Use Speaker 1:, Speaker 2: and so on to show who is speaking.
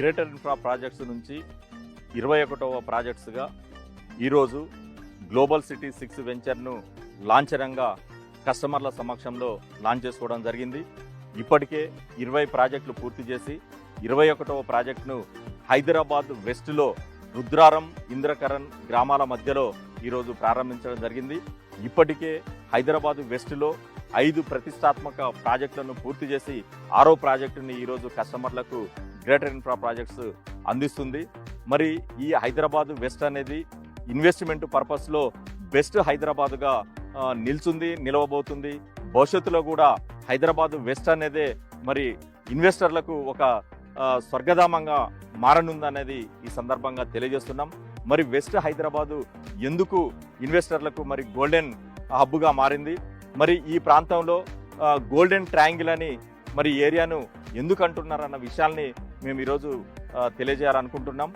Speaker 1: Greater infra projects నుంచి 21వ ప్రాజెక్ట్స్గా ఈరోజు గ్లోబల్ సిటీ 6 వెంచర్ను లాంఛనంగా కస్టమర్ల సమక్షంలో లాంచ్ చేసుకోవడం జరిగింది. ఇప్పటికే 20 ప్రాజెక్టులు పూర్తి చేసి 21వ ప్రాజెక్టును హైదరాబాద్ వెస్ట్లో రుద్రారం, ఇంద్రకరణ్ గ్రామాల మధ్యలో ఈరోజు ప్రారంభించడం జరిగింది. ఇప్పటికే హైదరాబాద్ వెస్ట్లో 5 ప్రతిష్టాత్మక ప్రాజెక్టులను పూర్తి చేసి 6వ ప్రాజెక్టుని ఈరోజు కస్టమర్లకు గ్రేటర్ ఇన్ఫ్రా ప్రాజెక్ట్స్ అందిస్తుంది. మరి ఈ హైదరాబాద్ వెస్ట్ అనేది ఇన్వెస్ట్మెంట్ పర్పస్లో బెస్ట్ హైదరాబాద్గా నిలవబోతుంది. భవిష్యత్తులో కూడా హైదరాబాద్ వెస్ట్ అనేదే మరి ఇన్వెస్టర్లకు ఒక స్వర్గధామంగా మారనుందనేది ఈ సందర్భంగా తెలియజేస్తున్నాం. మరి వెస్ట్ హైదరాబాదు ఎందుకు ఇన్వెస్టర్లకు మరి గోల్డెన్ హబ్గా మారింది, మరి ఈ ప్రాంతంలో గోల్డెన్ ట్రయాంగిల్ అని మరి ఏరియాను ఎందుకు అంటున్నారన్న విషయాల్ని మేము ఈరోజు తెలియజేయాలనుకుంటున్నాం.